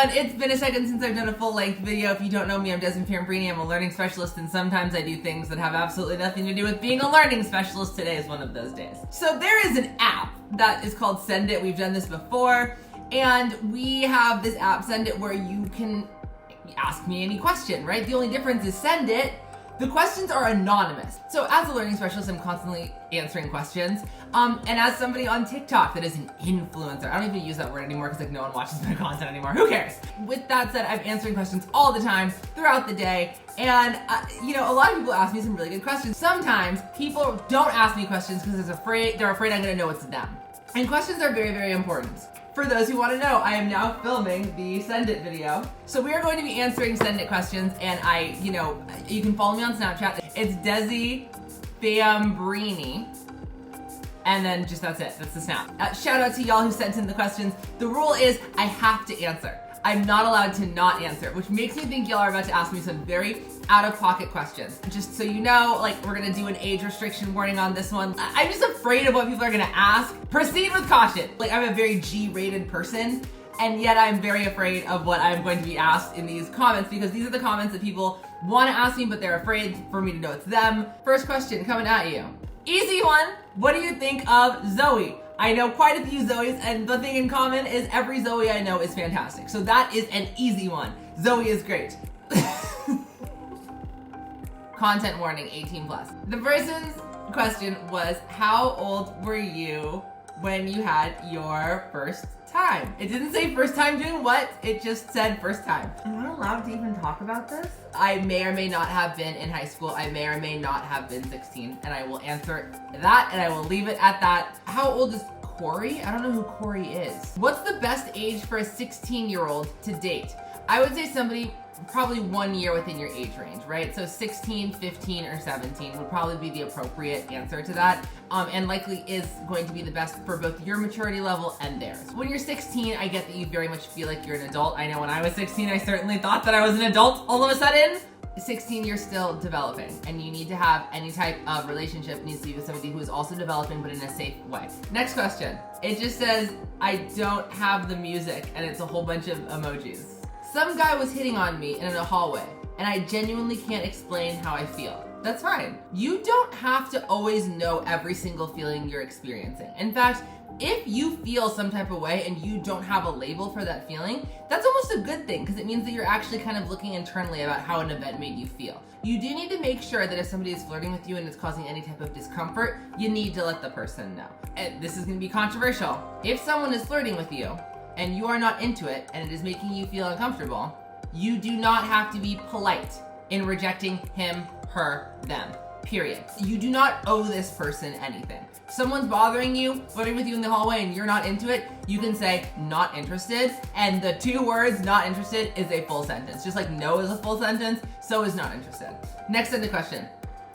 everyone, it's been a second since I've done a full-length video. If you don't know me, I'm Desmond Fambrini. I'm a learning specialist, and sometimes I do things that have absolutely nothing to do with being a learning specialist. Today is one of those days. So there is an app that is called Send It. We've done this before, and we have this app, Send It, where you can ask me any question, right? The only difference is Send It, the questions are anonymous. So as a learning specialist, I'm constantly answering questions. And as somebody on TikTok that is an influencer, I don't even use that word anymore because no one watches my content anymore. Who cares? With that said, I'm answering questions all the time throughout the day. And a lot of people ask me some really good questions. Sometimes people don't ask me questions because they're afraid I'm gonna know it's them. And questions are very, very important. For those who want to know, I am now filming the Send It video. So we are going to be answering Send It questions, and you can follow me on Snapchat. It's Desi.Fans. And then that's it, that's the snap. Shout out to y'all who sent in the questions. The rule is I have to answer. I'm not allowed to not answer, which makes me think y'all are about to ask me some very out-of-pocket questions. Just so you know, we're gonna do an age restriction warning on this one. I'm just afraid of what people are gonna ask. Proceed with caution. I'm a very G-rated person, and yet I'm very afraid of what I'm going to be asked in these comments, because these are the comments that people wanna ask me, but they're afraid for me to know it's them. First question coming at you. Easy one. What do you think of Zoe? I know quite a few Zoes, and the thing in common is every Zoe I know is fantastic. So that is an easy one. Zoe is great. Content warning, 18+. The person's question was, how old were you when you had your first time? It didn't say first time doing what, it just said first time. Am I allowed to even talk about this? I may or may not have been in high school. I may or may not have been 16, and I will answer that, and I will leave it at that. How old is Corey? I don't know who Corey is. What's the best age for a 16-year-old to date? I would say somebody probably 1 year within your age range, right? So 16, 15, or 17 would probably be the appropriate answer to that, and likely is going to be the best for both your maturity level and theirs. When you're 16, I get that you very much feel like you're an adult. I know when I was 16, I certainly thought that I was an adult all of a sudden. 16, you're still developing, and you need to have any type of relationship needs to be with somebody who is also developing, but in a safe way. Next question. It just says, I don't have the music, and it's a whole bunch of emojis. Some guy was hitting on me in a hallway, and I genuinely can't explain how I feel. That's fine. You don't have to always know every single feeling you're experiencing. In fact, if you feel some type of way and you don't have a label for that feeling, that's almost a good thing, because it means that you're actually kind of looking internally about how an event made you feel. You do need to make sure that if somebody is flirting with you and it's causing any type of discomfort, you need to let the person know. And this is gonna be controversial. If someone is flirting with you and you are not into it and it is making you feel uncomfortable, you do not have to be polite in rejecting him, her, them. Period. You do not owe this person anything. Someone's bothering you, flirting with you in the hallway, and you're not into it, you can say, not interested, and the 2 words, not interested, is a full sentence. Just like no is a full sentence, so is not interested. Next on the question.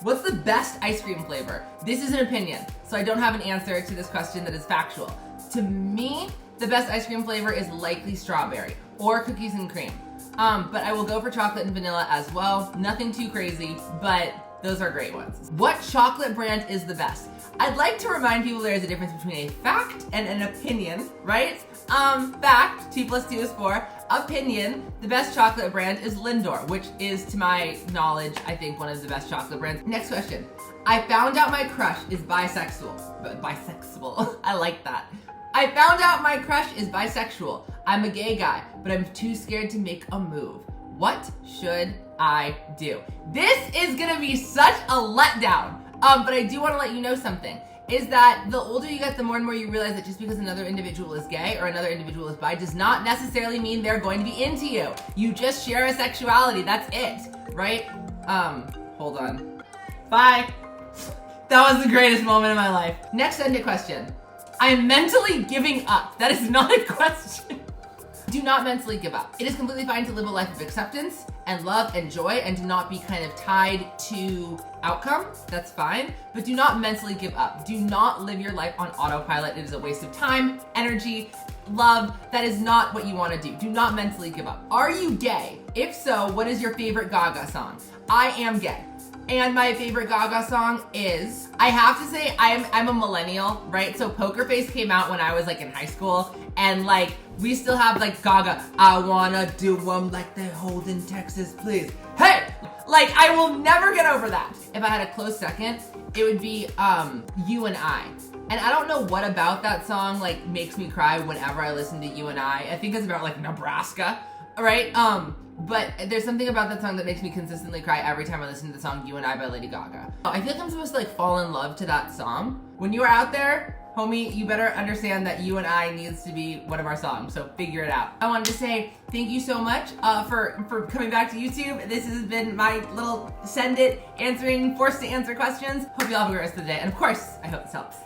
What's the best ice cream flavor? This is an opinion, so I don't have an answer to this question that is factual. To me, the best ice cream flavor is likely strawberry or cookies and cream. But I will go for chocolate and vanilla as well. Nothing too crazy, but those are great ones. What chocolate brand is the best? I'd like to remind people there is a difference between a fact and an opinion, right? Fact, 2 + 2 is 4. Opinion, the best chocolate brand is Lindor, which is, to my knowledge, I think one of the best chocolate brands. Next question. I found out my crush is bisexual. Bisexual, I like that. I found out my crush is bisexual. I'm a gay guy, but I'm too scared to make a move. What should I do? This is gonna be such a letdown. But I do want to let you know something, is that the older you get, the more and more you realize that just because another individual is gay or another individual is bi does not necessarily mean they're going to be into you. You just share a sexuality, that's it, right? Hold on. Bye. That was the greatest moment of my life. Next Send It question. I'm mentally giving up. That is not a question. Do not mentally give up. It is completely fine to live a life of acceptance and love and joy and to not be kind of tied to outcome. That's fine, but do not mentally give up. Do not live your life on autopilot. It is a waste of time, energy, love. That is not what you want to do. Do not mentally give up. Are you gay? If so, what is your favorite Gaga song? I am gay. And my favorite Gaga song is, I have to say, I'm a millennial, right? So Poker Face came out when I was like in high school, and like we still have like Gaga, I wanna do them like they hold in Texas, please. Hey! Like I will never get over that. If I had a close second, it would be You and I. And I don't know what about that song like makes me cry whenever I listen to You and I think it's about like Nebraska, right? But there's something about that song that makes me consistently cry every time I listen to the song You and I by Lady Gaga. I feel like I'm supposed to like fall in love to that song. When you are out there, homie, you better understand that You and I needs to be one of our songs, so figure it out. I wanted to say thank you so much for coming back to YouTube. This has been my little send it, forced to answer questions. Hope you all have a great rest of the day, and of course, I hope this helps.